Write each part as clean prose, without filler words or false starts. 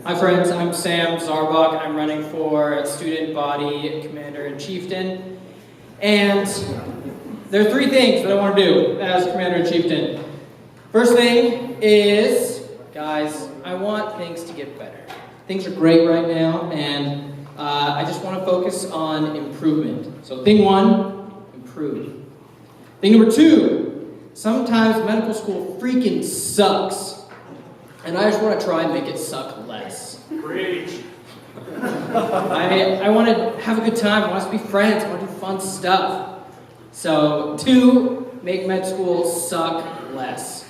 Hi friends, I'm Sam Zarbach. I'm running for Student Body Commander and Chieftain. And there are three things that I want to do as Commander and Chieftain. First thing is, guys, I want things to get better. Things are great right now, and I just want to focus on improvement. So thing one, improve. Thing number two, sometimes medical school freaking sucks. And I just want to try and make it suck less. Preach. I want to have a good time. I want us to be friends. I want to do fun stuff. So, two, make med school suck less.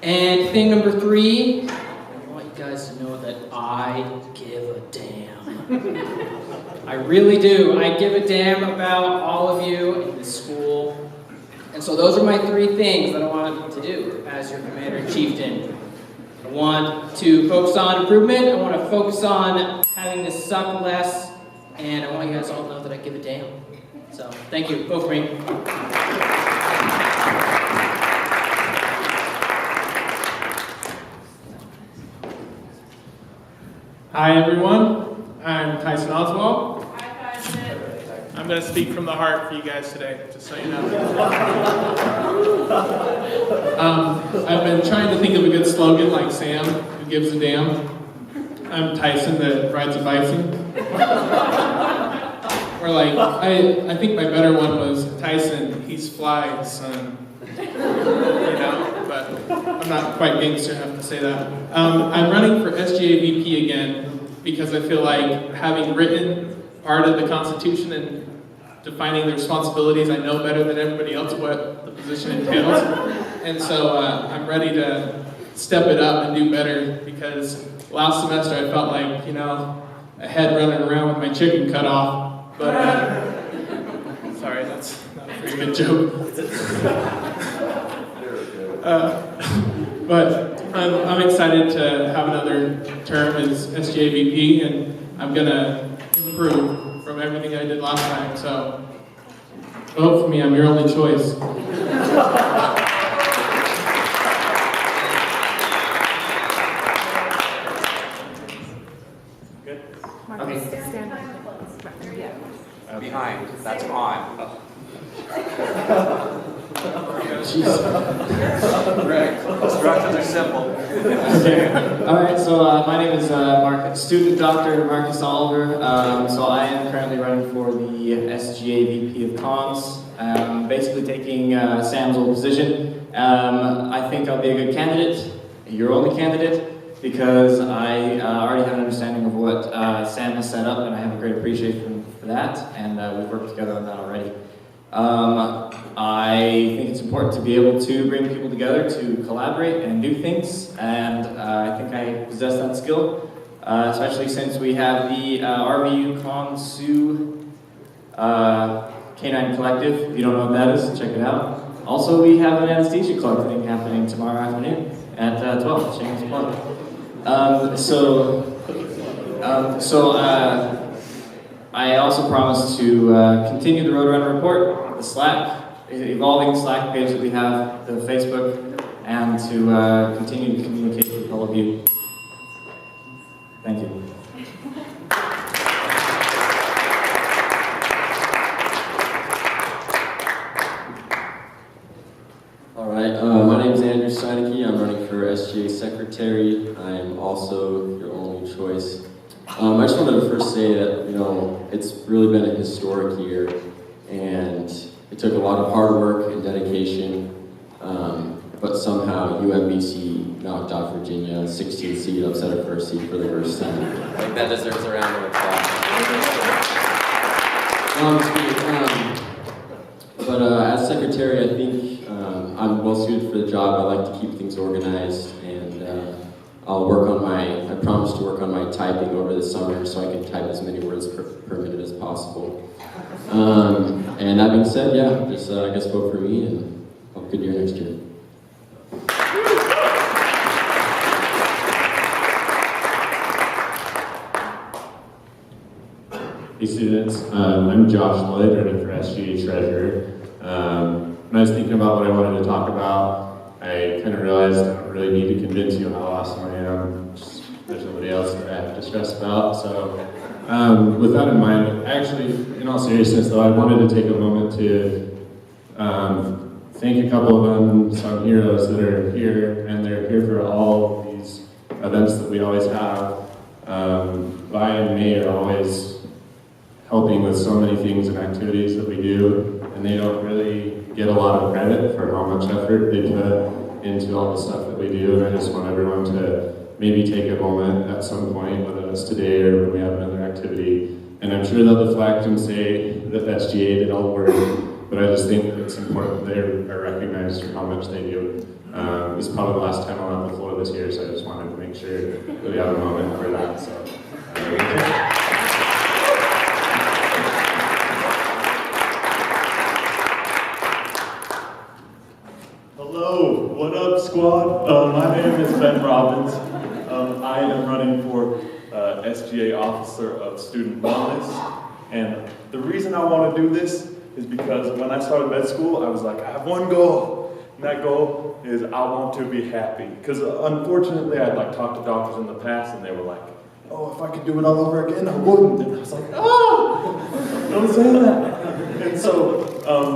And thing number three, I want you guys to know that I give a damn. I really do. I give a damn about all of you in this school. And so those are my three things that I want to do as your Commander and Chieftain. I want to focus on improvement, I want to focus on having this suck less, and I want you guys all to know that I give a damn. So, thank you. Vote for me. Hi everyone, I'm Tyson Oswald. Hi Tyson. I'm going to speak from the heart for you guys today, just so you know. I've been trying to think of a good slogan like Sam, who gives a damn. I'm Tyson that rides a bison. Or like, I think my better one was Tyson, he's fly, son. You know, but I'm not quite gangster enough to say that. I'm running for SGA VP again because I feel like having written part of the Constitution and defining the responsibilities, I know better than everybody else what the position entails. And so I'm ready to step it up and do better because last semester I felt like, a head running around with my chicken cut off. But, sorry, that's not a very good joke. But I'm excited to have another term as SGA VP, and I'm going to improve from everything I did last time, so vote for me, I'm your only choice. Good? Okay. Stand Behind, that's on. Instructions are simple. Okay. All right. So my name is student Dr. Marcus Oliver. So I am currently running for the SGA VP of Comms. Basically taking Sam's old position. I think I'll be a good candidate, your only candidate, because I already have an understanding of what Sam has set up, and I have a great appreciation for that. And we've worked together on that already. I think it's important to be able to bring people together to collaborate and do things, and I think I possess that skill, especially since we have the RVU Consu Canine Collective. If you don't know what that is, check it out. Also, we have an anesthesia club thing happening tomorrow afternoon at 12, shameless plug. I also promise to continue the Roadrunner report, the Slack, the evolving Slack page that we have, the Facebook, and to continue to communicate with all of you. Thank you. All right, my name is Andrew Steineke. I'm running for SGA Secretary. I'm also your only choice. I just wanted to first say that, it's really been a historic year, and it took a lot of hard work and dedication, but somehow UMBC knocked off Virginia, 16th seed, upset a first seed for the first time. I think that deserves a round of applause. But as secretary, I think I'm well suited for the job. I like to keep things organized, and I promise to work on my typing over the summer so I can type as many words per minute as possible. And that being said, just I guess vote for me, and have a good year next year. Hey students, I'm Josh Lloyd, running for SGA Treasurer. When I was thinking about what I wanted to talk about, I kind of realized I don't really need to convince you how awesome I am. Just there's nobody else that I have to stress about. So with that in mind, actually, in all seriousness though, I wanted to take a moment to thank a couple of unsung heroes that are here, and they're here for all these events that we always have. Vi and May are always helping with so many things and activities that we do, and they don't really get a lot of credit for how much effort they put into all the stuff that we do. And I just want everyone to maybe take a moment at some point, whether that's today or when we have another activity. And I'm sure they'll deflect and say that SGA did all the work, but I just think it's important they are recognized for how much they do. This is probably the last time I'm on the floor this year, so I just wanted to make sure that we have a moment for that. So. Hello, what up, squad? My name is Ben Robbins. I am running for SGA Officer of Student Wellness, and the reason I want to do this is because when I started med school, I was like, I have one goal, and that goal is I want to be happy. Because unfortunately, I'd like talked to doctors in the past, and they were like, oh, if I could do it all over again, I wouldn't. And I was like, oh, don't say that. And so,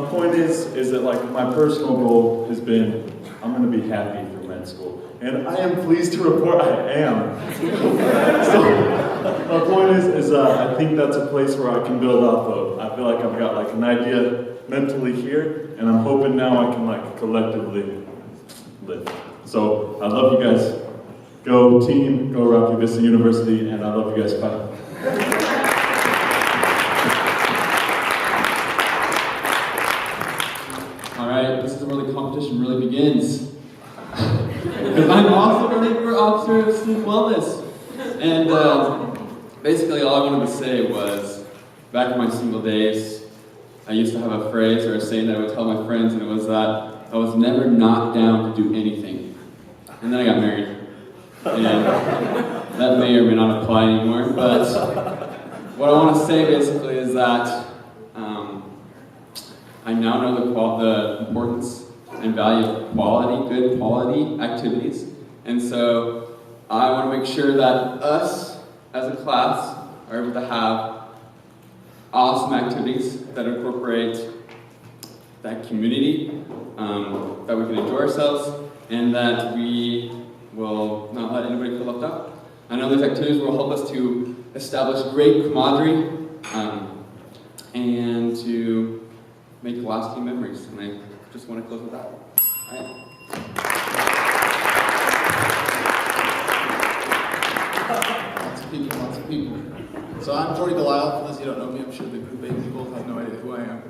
point is that like my personal goal has been, I'm going to be happy for med school. And I am pleased to report I am. So, my point is I think that's a place where I can build off of. I feel like I've got like an idea mentally here, and I'm hoping now I can like collectively live. So, I love you guys. Go team, go Rocky Vista University, and I love you guys. Bye. Alright, this is where the competition really begins. Because I'm also running for Officer of Student Wellness. And basically all I wanted to say was, back in my single days, I used to have a phrase or a saying that I would tell my friends, and it was that I was never not down to do anything. And then I got married. And that may or may not apply anymore, but what I want to say basically is that I now know the importance and value of quality, good quality activities. And so I want to make sure that us as a class are able to have awesome activities that incorporate that community, that we can enjoy ourselves, and that we will not let anybody feel left out. I know these activities will help us to establish great camaraderie and to make lasting memories. And I just want to close with that. All right. Lots of people. So I'm Jordy Delisle. For those of you who don't know me, I'm sure the group of people have no idea who I am.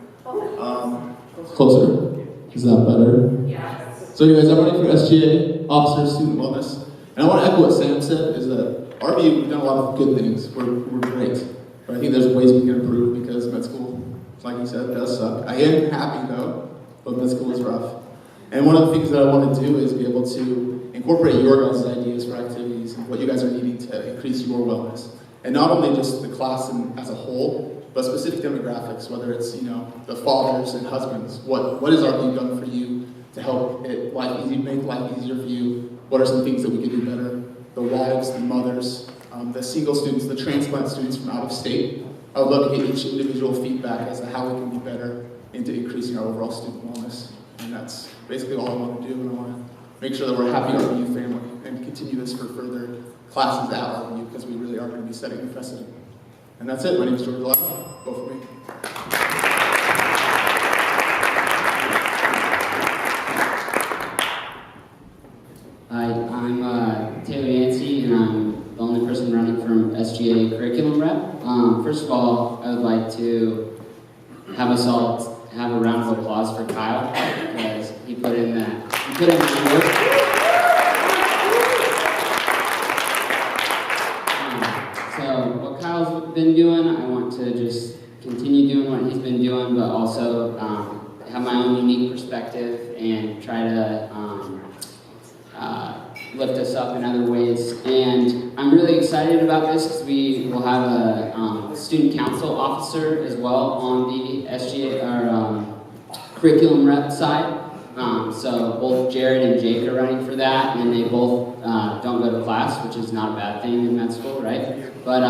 Closer. Is that better? Yes. So anyways, I'm running for SGA, Officer of Student Wellness. And I want to echo what Sam said, is that our view, we've done a lot of good things. We're great. But I think there's ways we can improve because med school, like you said, does suck. I am happy though, but med school is rough. And one of the things that I want to do is be able to incorporate your guys' ideas for activities and what you guys are needing to increase your wellness. And not only just the class as a whole, but specific demographics, whether it's, the fathers and husbands. What has our view done for you to help make life easier for you? What are some things that we could do better? The wives, the mothers, the single students, the transplant students from out of state. I would love to get each individual feedback as to how we can be better into increasing our overall student wellness. And that's basically all I want to do, and I want to make sure that we're happy with our RVU family and continue this for further classes at RVU because we really are going to be setting the precedent. And that's it. My name is Jordan Delisle. Go for me. Hi, I'm Taylor Yancey, and I'm the only person running from SGA Curriculum Rep. First of all, I would like to have us all have a round of applause for Kyle because he put in the work. So what Kyle's been doing, I want to just continue doing what he's been doing, but also have my own unique perspective and try to lift us up in other ways. And I'm really excited about this because we will have a student council officer as well on the SGA, our curriculum rep side. So both Jared and Jake are running for that, and they both don't go to class, which is not a bad thing in med school, right? But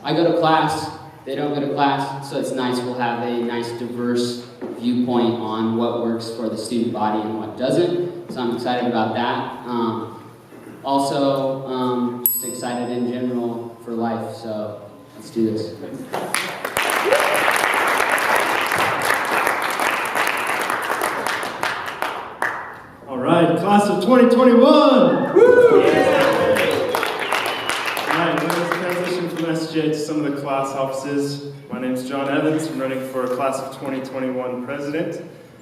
I go to class, they don't go to class, so it's nice. We'll have a nice diverse viewpoint on what works for the student body and what doesn't. So I'm excited about that. Also, just excited in general for life, so let's do this. All right, class of 2021! Woo! All right, let's transition from SGA to some of the class offices. My name is John Evans. I'm running for class of 2021 president.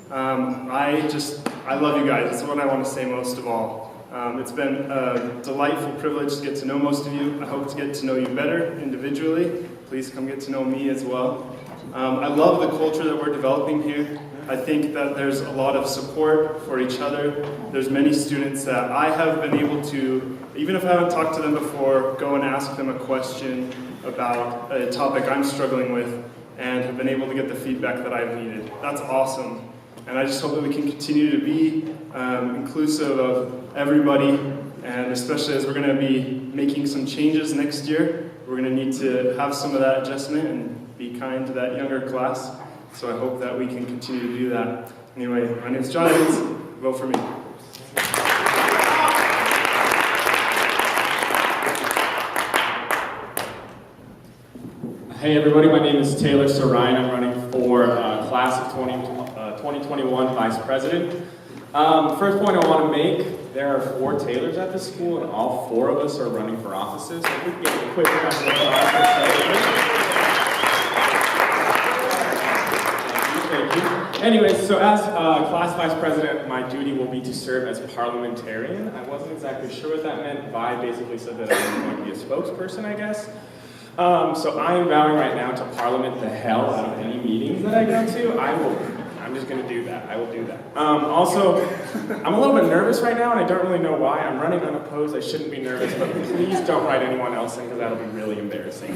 I love you guys. That's what I want to say most of all. It's been a delightful privilege to get to know most of you. I hope to get to know you better individually. Please come get to know me as well. I love the culture that we're developing here. I think that there's a lot of support for each other. There's many students that I have been able to, even if I haven't talked to them before, go and ask them a question about a topic I'm struggling with and have been able to get the feedback that I've needed. That's awesome. And I just hope that we can continue to be inclusive of everybody, and especially as we're going to be making some changes next year, we're going to need to have some of that adjustment and be kind to that younger class. So I hope that we can continue to do that. Anyway, my name is John Evans. Vote for me. Hey everybody, my name is Taylor Sarine. I'm running for class of 2021 vice president. First point I want to make, there are 4 Taylors at this school, and all 4 of us are running for offices. So if we can get a quick round of applause for Taylor. Thank you. Anyways, so as class vice president, my duty will be to serve as parliamentarian. I wasn't exactly sure what that meant. Vi basically said that I was going to be a spokesperson, I guess. So I am vowing right now to parliament the hell out of any meetings that I go to. I'm just going to do that. I will do that. Also, I'm a little bit nervous right now, and I don't really know why. I'm running unopposed. I shouldn't be nervous, but please don't write anyone else in, because that'll be really embarrassing.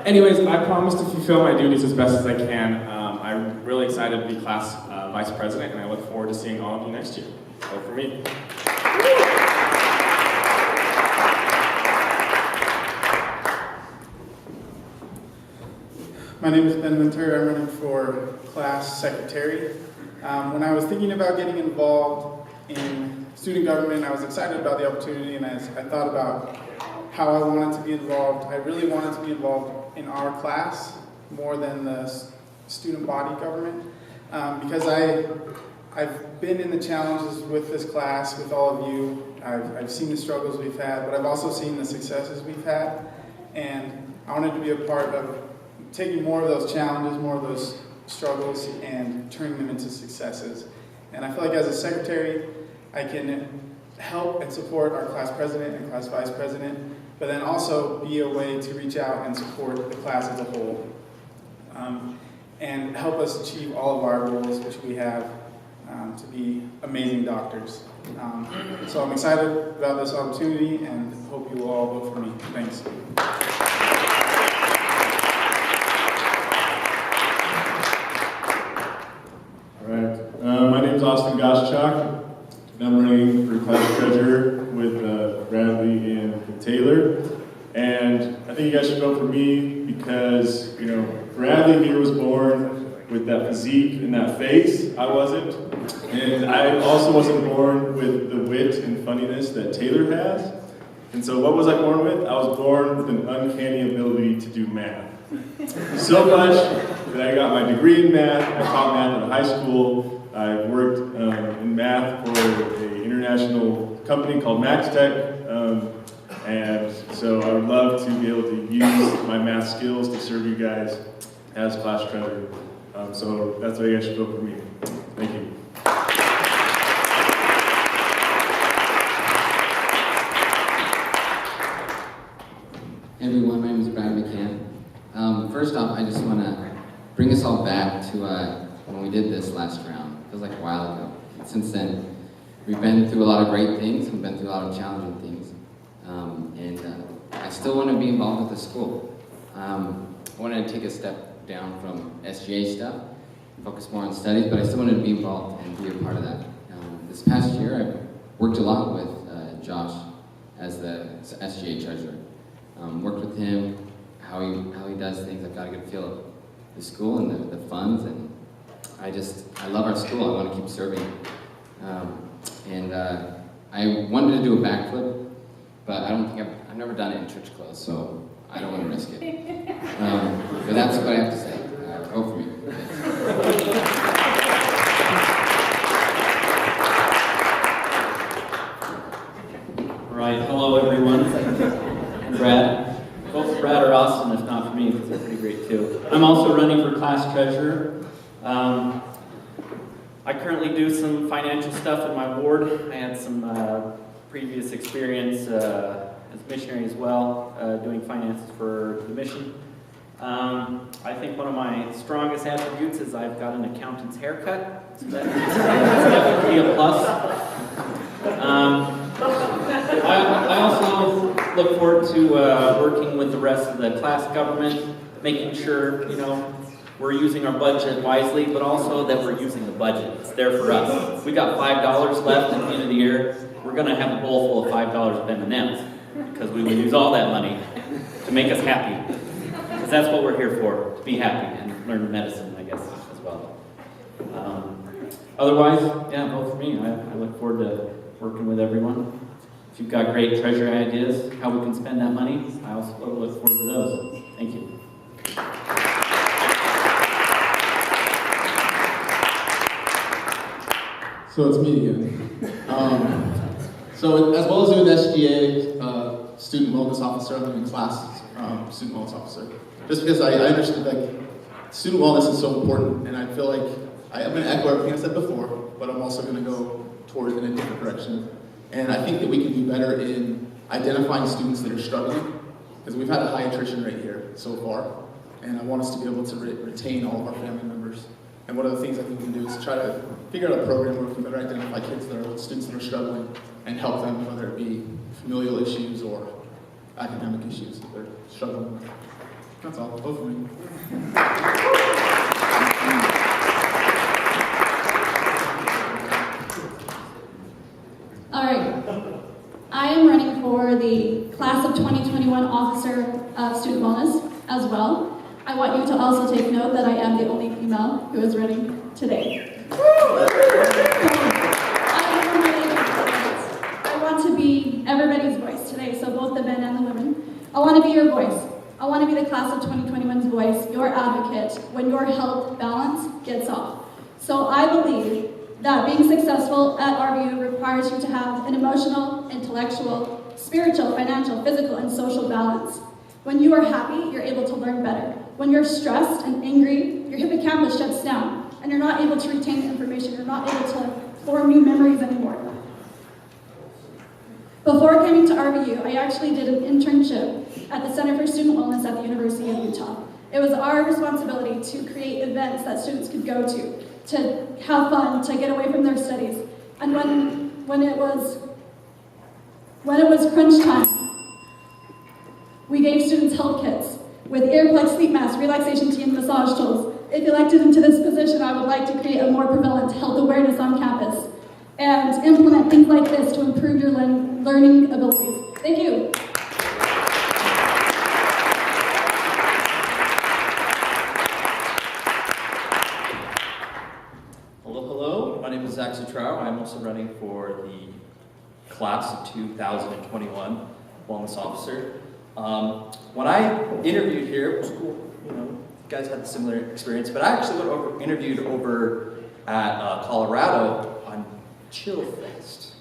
Anyways, I promise to fulfill my duties as best as I can. I'm really excited to be class vice president, and I look forward to seeing all of you next year. Vote for me. My name is Ben Winter. I'm running for class secretary. When I was thinking about getting involved in student government, I was excited about the opportunity, and as I thought about how I wanted to be involved, I really wanted to be involved in our class more than the student body government, because I've been in the challenges with this class, with all of you. I've seen the struggles we've had, but I've also seen the successes we've had, and I wanted to be a part of taking more of those challenges, more of those struggles, and turning them into successes. And I feel like as a secretary, I can help and support our class president and class vice president, but then also be a way to reach out and support the class as a whole, and help us achieve all of our goals, which we have to be amazing doctors. So I'm excited about this opportunity, and hope you will all vote for me. Thanks. My name is Austin Goschak, and I'm running for class treasurer with Bradley and Taylor. And I think you guys should vote for me because, Bradley here was born with that physique and that face. I wasn't. And I also wasn't born with the wit and funniness that Taylor has. And so what was I born with? I was born with an uncanny ability to do math. So much that I got my degree in math. I taught math at a high school. I worked in math for an international company called MaxTech. And so I would love to be able to use my math skills to serve you guys as class treasurer. So that's why you guys should vote for me. Thank you. Hey everyone, my name is Brian McCann. First off, I just want to bring us all back to when we did this last round. It feels like a while ago. Since then, we've been through a lot of great things, we've been through a lot of challenging things. I still want to be involved with the school. I wanted to take a step down from SGA stuff focus more on studies, but I still wanted to be involved and be a part of that. This past year, I worked a lot with Josh as the SGA treasurer. Worked with him, how he does things. I've got a good feel of the school and the funds, and I love our school. I want to keep serving. I wanted to do a backflip, but I don't think I've never done it in church clothes, so I don't want to risk it. But that's what I have to say. Go for me. All right, hello everyone. I'm Brad. Vote for Brad or Austin, if not for me, because they're pretty great too. I'm also running for class treasurer. I currently do some financial stuff in my ward. I had some previous experience as a missionary as well, doing finances for the mission. I think one of my strongest attributes is I've got an accountant's haircut, so that's definitely a plus. I also look forward to working with the rest of the class government, making sure, we're using our budget wisely, but also that we're using the budget. It's there for us. We got $5 left at the end of the year. We're going to have a bowl full of $5 of M&Ms because we will use all that money to make us happy. Because that's what we're here for, to be happy and learn medicine, I guess, as well. Otherwise, yeah, vote for me. I look forward to working with everyone. If you've got great treasury ideas, how we can spend that money, I also look forward to those. Thank you. So it's me again. So as well as doing SGA, student wellness officer, I'm doing class student wellness officer. Just because I understood student wellness is so important, and I feel like I'm going to echo everything I said before, but I'm also going to go towards in a different direction. And I think that we can do better in identifying students that are struggling, because we've had a high attrition rate here so far, and I want us to be able to retain all of our family members. And one of the things I think we can do is try to figure out a program where we can better identify students that are struggling and help them, whether it be familial issues or academic issues that they're struggling with. That's all. Vote for me. All right. I am running for the Class of 2021 Officer of Student Wellness as well. I want you to also take note that I am the only female who is running today. I want to be everybody's voice today, so both the men and the women. I want to be your voice. I want to be the Class of 2021's voice, your advocate, when your health balance gets off. So I believe that being successful at RVU requires you to have an emotional, intellectual, spiritual, financial, physical, and social balance. When you are happy, you're able to learn better. When you're stressed and angry, your hippocampus shuts down, and you're not able to retain the information. You're not able to form new memories anymore. Before coming to RVU, I actually did an internship at the Center for Student Wellness at the University of Utah. It was our responsibility to create events that students could go to have fun, to get away from their studies. And when it was crunch time, we gave students health kits with earplugs, sleep masks, relaxation tea, and massage tools. If elected into this position, I would like to create a more prevalent health awareness on campus and implement things like this to improve your learning abilities. Thank you. Hello. My name is Zach Zutrau. I'm also running for the Class of 2021 Wellness Officer. When I interviewed here, it was cool. You guys had a similar experience, but I actually interviewed over at Colorado on Chill Fest.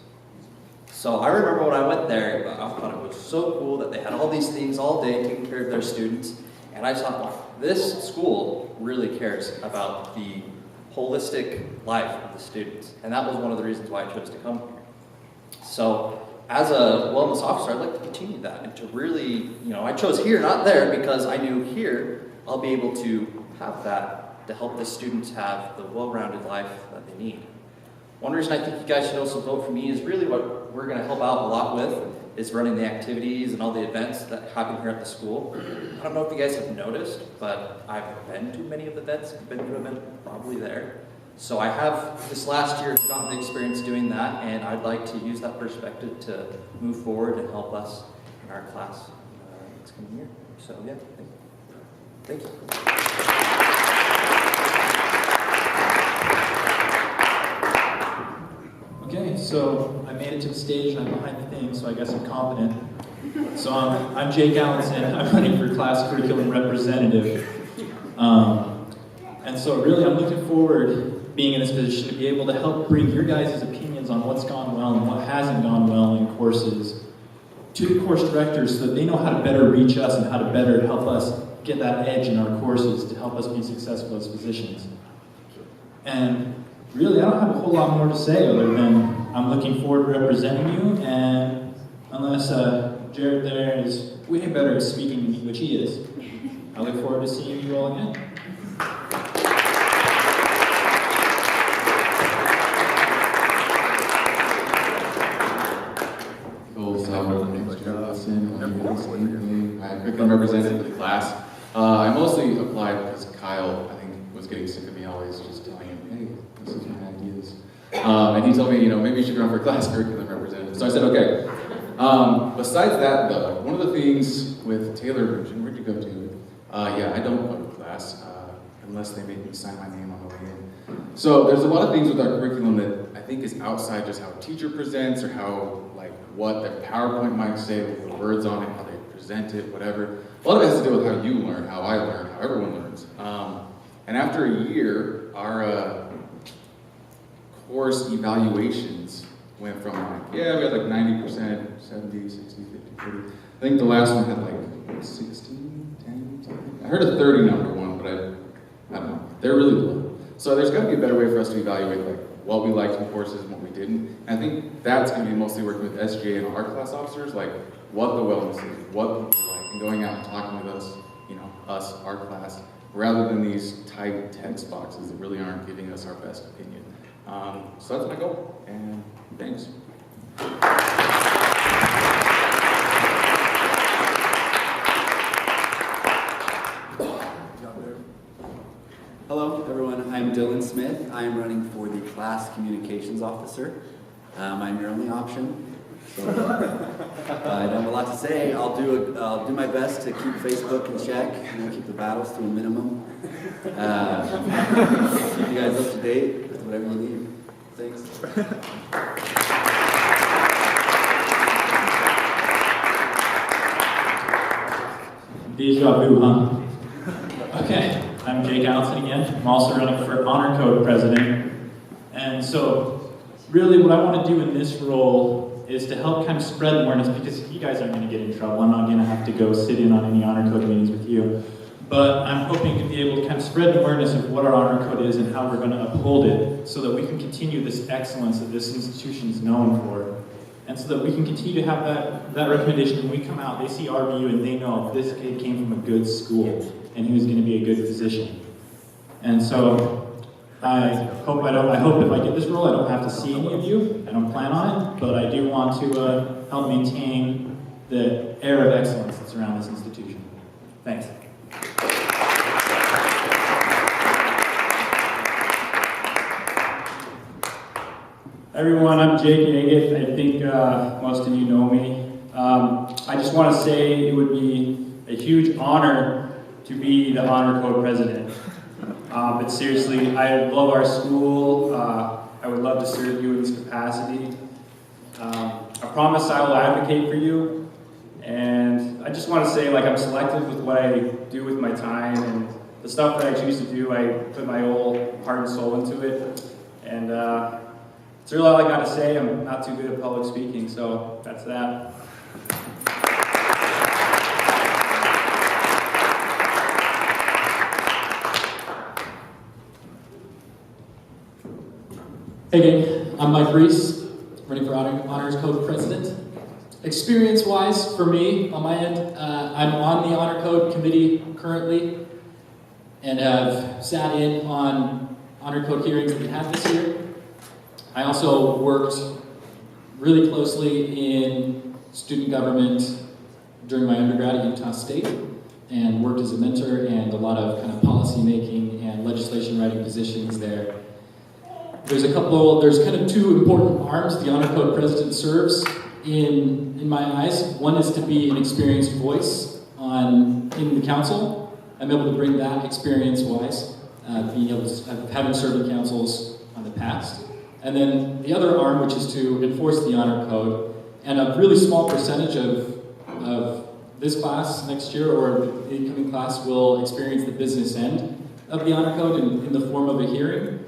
So I remember when I went there, I thought it was so cool that they had all these things all day taking care of their students, and I thought, wow, this school really cares about the holistic life of the students, and that was one of the reasons why I chose to come here. So as a wellness officer, I'd like to continue that and to really, I chose here, not there, because I knew here I'll be able to have that to help the students have the well-rounded life that they need. One reason I think you guys should also vote for me is really what we're going to help out a lot with is running the activities and all the events that happen here at the school. I don't know if you guys have noticed, but I've been to many of the events, been to an event probably there. So I have this last year gotten the experience doing that, and I'd like to use that perspective to move forward and help us in our class this coming year. So yeah, thank you. Okay, so I made it to the stage and I'm behind the thing, so I guess I'm confident. So I'm Jake Allenson. I'm running for class curriculum representative. And so really I'm looking forward, being in this position, to be able to help bring your guys' opinions on what's gone well and what hasn't gone well in courses to the course directors so that they know how to better reach us and how to better help us get that edge in our courses to help us be successful as physicians. And really, I don't have a whole lot more to say other than I'm looking forward to representing you, and unless Jared there is way better at speaking than me, which he is, I look forward to seeing you all again. Cool, so my name is Jared Allenson. I'm curriculum representative for the class. I mostly applied because Kyle, I think, was getting sick of me always just telling him, hey, this is my ideas. And he told me, maybe you should run for class curriculum representative. So I said, okay. Besides that, though, one of the things with Taylor Version, where'd you go to? Yeah, I don't go to class unless they make me sign my name on the way in. So there's a lot of things with our curriculum that I think is outside just how a teacher presents or how, what the PowerPoint might say with the words on it, how they present it, whatever. A lot of it has to do with how you learn, how I learn, how everyone learns. And after a year, our course evaluations went from we had 90%, 70, 60, 50, 30. I think the last one had 16, 10. I heard a 30 number one, but I don't know. They're really low. So there's got to be a better way for us to evaluate what we liked in courses and what we didn't. And I think that's going to be mostly working with SGA and our class officers, what the wellness is, what people like, and going out and talking with us, us, our class, rather than these tight text boxes that really aren't giving us our best opinion. So that's my goal, and thanks. Hello, everyone. I'm Dylan Smith. I'm running for the class communications officer. I'm your only option. So, I don't have a lot to say. I'll do my best to keep Facebook in check, keep the battles to a minimum. Keep you guys up to date with whatever you need. Thanks. Deja vu, huh? Okay, I'm Jake Allenson again. I'm also running for Honor Code President. And so, really what I want to do in this role is to help kind of spread awareness, because you guys aren't going to get in trouble. I'm not going to have to go sit in on any Honor Code meetings with you. But I'm hoping to be able to kind of spread awareness of what our Honor Code is and how we're going to uphold it so that we can continue this excellence that this institution is known for. And so that we can continue to have that recommendation when we come out, they see our view and they know this kid came from a good school and he was going to be a good physician. And so I hope if I get this role, I don't have to see any of you. I don't plan on it, but I do want to help maintain the air of excellence that's around this institution. Thanks. Everyone, I'm Jake Agate. I think most of you know me. I just want to say it would be a huge honor to be the Honor Code President. But seriously, I love our school. I would love to serve you in this capacity. I promise I will advocate for you. And I just want to say, I'm selective with what I do with my time, and the stuff that I choose to do, I put my whole heart and soul into it. And that's really all I got to say. I'm not too good at public speaking, so that's that. Hey gang, I'm Mike Reese, running for Honors Code President. Experience-wise, for me, on my end, I'm on the Honor Code Committee currently, and have sat in on Honor Code hearings that we had this year. I also worked really closely in student government during my undergrad at Utah State and worked as a mentor and a lot of kind of policy making and legislation writing positions there. There's kind of two important arms the Honor Code president serves in my eyes. One is to be an experienced voice in the council. I'm able to bring that experience-wise, having served in councils in the past. And then the other arm, which is to enforce the Honor Code, and a really small percentage of this class next year or the incoming class will experience the business end of the Honor Code in the form of a hearing.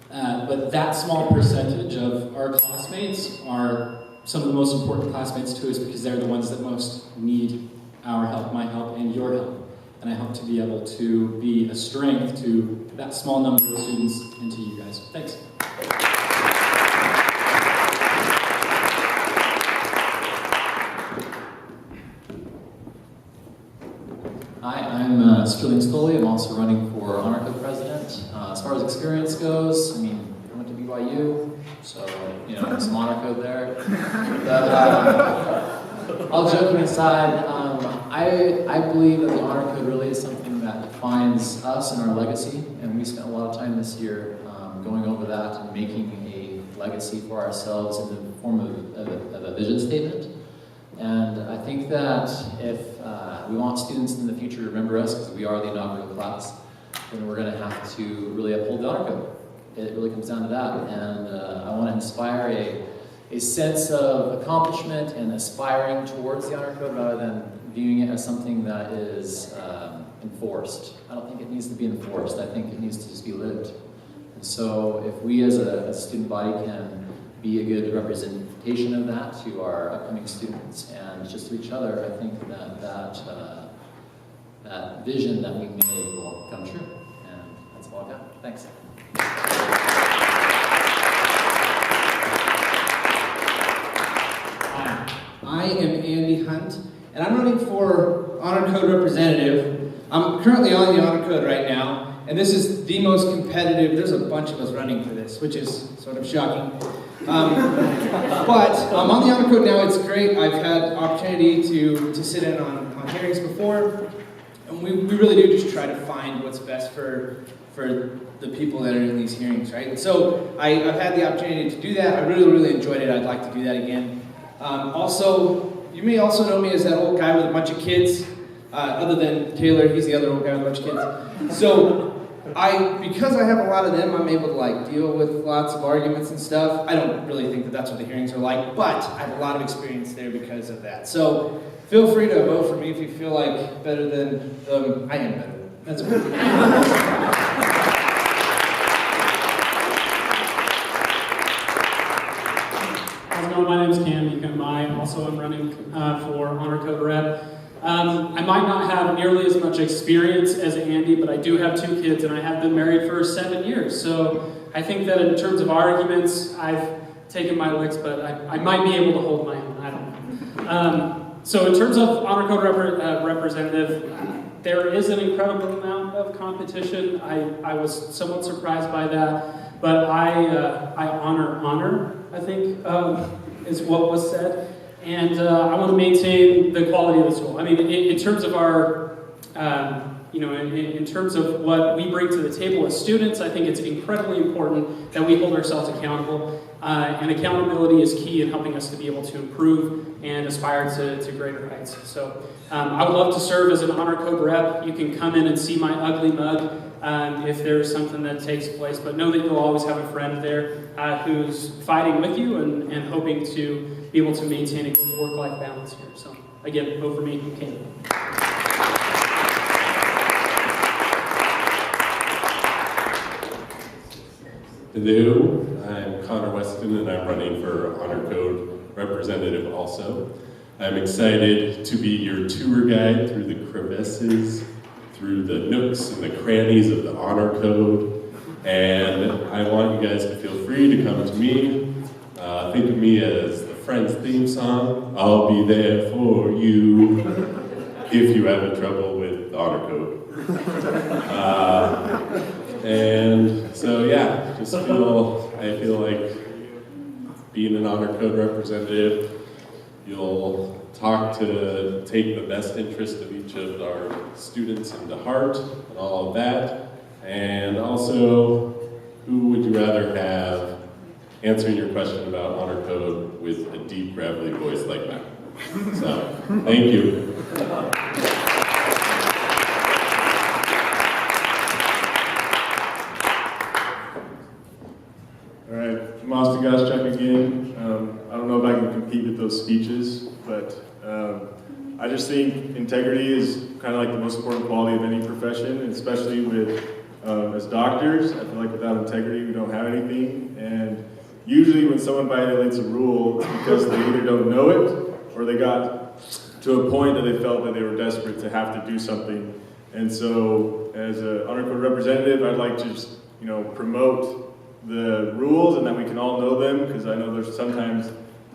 But that small percentage of our classmates are some of the most important classmates to us because they're the ones that most need our help, my help, and your help. And I hope to be able to be a strength to that small number of students and to you guys. Thanks. Hi, I'm Sterling Scully. I'm also running for Honor Code President. As far as experience goes, I mean, I went to BYU, so, some Honor Code there. But all joking aside, I believe that the Honor Code really is something that defines us and our legacy, and we spent a lot of time this year going over that and making a legacy for ourselves in the form of a vision statement. And I think that if we want students in the future to remember us, because we are the inaugural class, then we're going to have to really uphold the Honor Code. It really comes down to that. And I want to inspire a sense of accomplishment and aspiring towards the Honor Code rather than viewing it as something that is enforced. I don't think it needs to be enforced. I think it needs to just be lived. And so if we as a student body can be a good representation of that to our upcoming students and just to each other, I think that vision that we made will come true. And that's all I've got. Thanks. I am Andy Hunt, and I'm running for Honor Code Representative. I'm currently on the Honor Code right now, and this is the most competitive. There's a bunch of us running for this, which is sort of shocking. But I'm on the Honor Code now. It's great. I've had opportunity to sit in on hearings before, and we really do just try to find what's best for the people that are in these hearings, right? And so I've had the opportunity to do that. I really enjoyed it. I'd like to do that again. Also, you may also know me as that old guy with a bunch of kids. Other than Taylor, he's the other old guy with a bunch of kids. So because I have a lot of them, I'm able to deal with lots of arguments and stuff. I don't really think that that's what the hearings are like, but I have a lot of experience there because of that. So feel free to vote for me if you feel like better than them. I am better. That's okay. How's it going? My name is Cam Beacom. I also am running for Honor Code Rep. I might not have nearly as much experience as Andy, but I do have 2 kids and I have been married for 7 years. So I think that in terms of arguments, I've taken my licks, but I might be able to hold my own. I don't know. So in terms of Honor Code Representative, there is an incredible amount of competition. I was somewhat surprised by that, but I honor, I think, is what was said. And I want to maintain the quality of the school. I mean, in terms of our, in terms of what we bring to the table as students, I think it's incredibly important that we hold ourselves accountable. And accountability is key in helping us to be able to improve and aspire to greater heights. So I would love to serve as an Honor Code rep. You can come in and see my ugly mug if there's something that takes place. But know that you'll always have a friend there who's fighting with you and hoping to be able to maintain a good work-life balance here. So again, vote for me if you can. Hello, I'm Connor Weston and I'm running for Honor Code Representative also. I'm excited to be your tour guide through the crevices, through the nooks and the crannies of the Honor Code. And I want you guys to feel free to come to me. Think of me as the Friends theme song. I'll be there for you if you have trouble with the Honor Code. And so yeah, I feel like being an honor code representative. You'll take the best interest of each of our students into heart and all of that. And also, who would you rather have answering your question about honor code with a deep, gravelly voice like that? So, thank you. All right, Master Goschak again. I don't know if I can compete with those speeches, but I just think integrity is kind of like the most important quality of any profession, and especially with as doctors. I feel like without integrity, we don't have anything. And usually when someone violates a rule, it's because they either don't know it or they got to a point that they felt that they were desperate to have to do something. And so as an honor code representative, I'd like to just, promote the rules and that we can all know them, because I know there's sometimes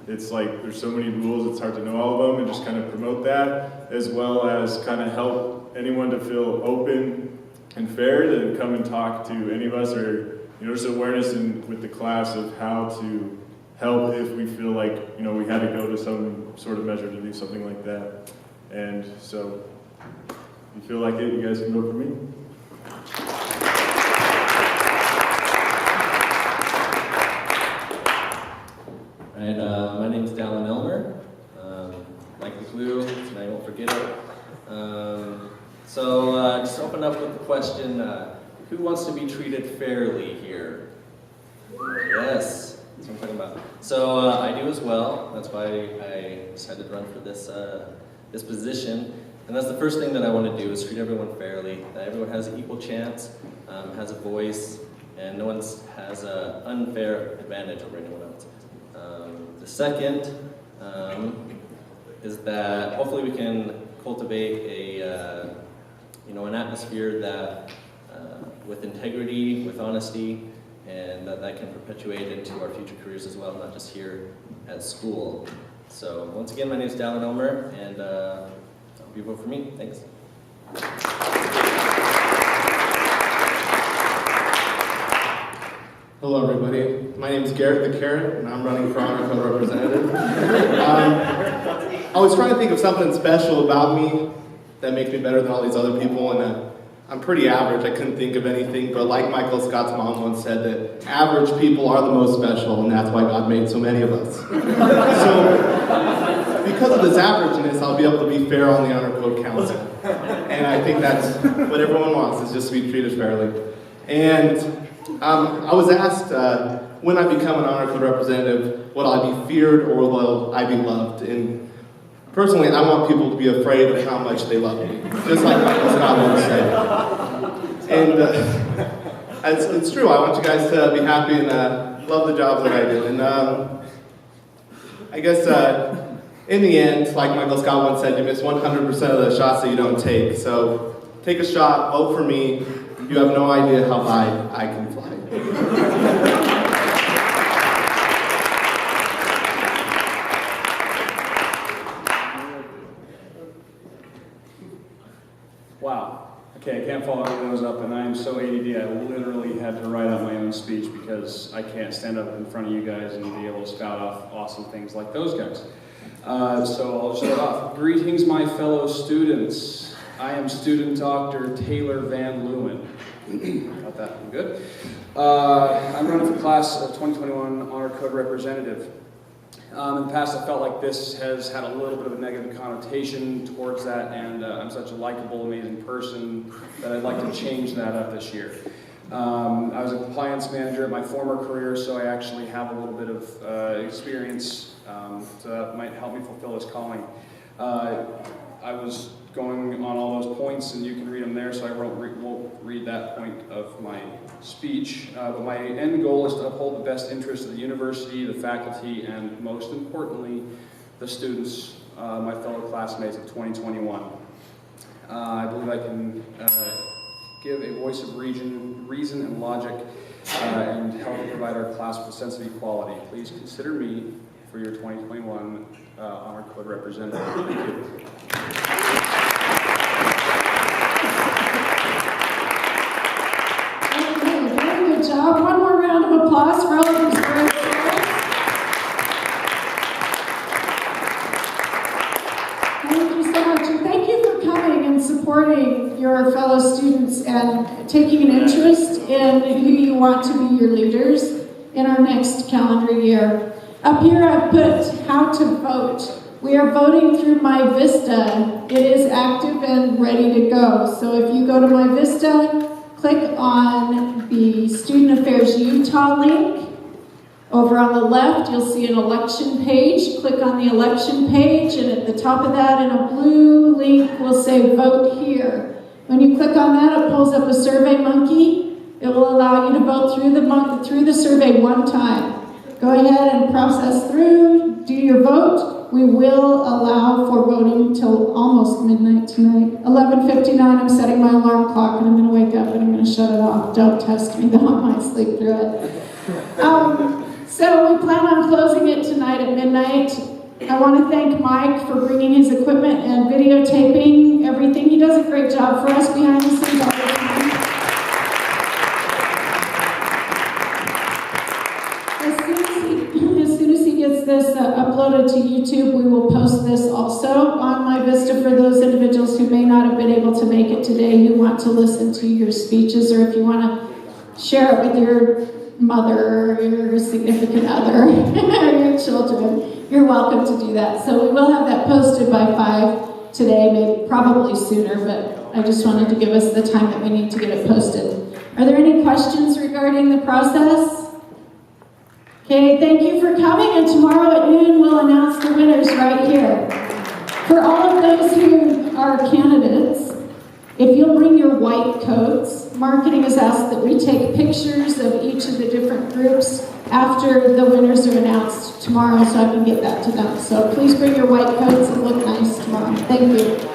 it's like there's so many rules it's hard to know all of them, and just kind of promote that, as well as kind of help anyone to feel open and fair to come and talk to any of us, or just awareness with the class of how to help if we feel like we had to go to some sort of measure to do something like that. And so if you feel like it, you guys can vote for me. Alright, my name's Dallin Elmer. Like the glue, and I won't forget it. Just open up with the question, who wants to be treated fairly here? Yes, that's what I'm talking about. So I do as well. That's why I decided to run for this position. And that's the first thing that I want to do, is treat everyone fairly, that everyone has an equal chance, has a voice, and no one has an unfair advantage over anyone else. The second is that hopefully we can cultivate an atmosphere that with integrity, with honesty, and that can perpetuate into our future careers as well, not just here at school. So once again, my name is Dallin Elmer, and I hope you vote for me. Thanks. Hello everybody, my name is Garrett the Carrot, and I'm running for honor code representative. I was trying to think of something special about me that makes me better than all these other people, and I'm pretty average. I couldn't think of anything, but like Michael Scott's mom once said, that average people are the most special, and that's why God made so many of us. So, because of this averageness, I'll be able to be fair on the honor code council. And I think that's what everyone wants, is just to be treated fairly. And I was asked, when I become an honor code representative, will I be feared or will I be loved? And personally, I want people to be afraid of how much they love me, just like Michael Scott once said. And it's true, I want you guys to be happy and love the jobs that I do. And I guess in the end, like Michael Scott once said, you miss 100% of the shots that you don't take. So take a shot, vote for me. You have no idea how high I can fly. Wow. Okay, I can't follow any of those up, and I am so ADD, I literally had to write out my own speech because I can't stand up in front of you guys and be able to spout off awesome things like those guys. So I'll start off. Greetings, my fellow students. I am student Dr. Taylor Van Leeuwen. Got that one good. I'm running for class of 2021 Honor Code Representative. In the past, I felt like this has had a little bit of a negative connotation towards that, and I'm such a likable, amazing person that I'd like to change that up this year. I was a compliance manager at my former career, so I actually have a little bit of experience, so that might help me fulfill this calling. I was going on all those points, and you can read them there, so I won't read that point of my speech. But my end goal is to uphold the best interests of the university, the faculty, and most importantly, the students, my fellow classmates of 2021. I believe I can give a voice of reason and logic, and help provide our class with a sense of equality. Please consider me for your 2021 Honor Code representative. Thank you. Very good job. One more round of applause for all of these great supporting your fellow students and taking an interest in who you want to be your leaders in our next calendar year. Up here I've put how to vote. We are voting through My Vista. It is active and ready to go. So if you go to My Vista, click on the Student Affairs Utah link. Over on the left, you'll see an election page. Click on the election page, and at the top of that, in a blue link, will say Vote Here. When you click on that, it pulls up a Survey Monkey. It will allow you to vote through the survey one time. Go ahead and process through, do your vote. We will allow for voting till almost midnight tonight. 11:59, I'm setting my alarm clock, and I'm going to wake up and I'm going to shut it off. Don't test me, though, I might sleep through it. So we plan on closing it tonight at midnight. I want to thank Mike for bringing his equipment and videotaping everything. He does a great job for us behind the scenes all the time. As soon as he gets this uploaded to YouTube, we will post this also on My Vista for those individuals who may not have been able to make it today, who want to listen to your speeches, or if you want to share it with your mother, or your significant other, or your children, you're welcome to do that. So we will have that posted by 5 today, maybe probably sooner, but I just wanted to give us the time that we need to get it posted. Are there any questions regarding the process? Okay, thank you for coming, and tomorrow at noon we'll announce the winners right here. For all of those who are candidates, if you'll bring your white coats, marketing has asked that we take pictures of each of the different groups after the winners are announced tomorrow, so I can get that to them. So please bring your white coats and look nice tomorrow. Thank you.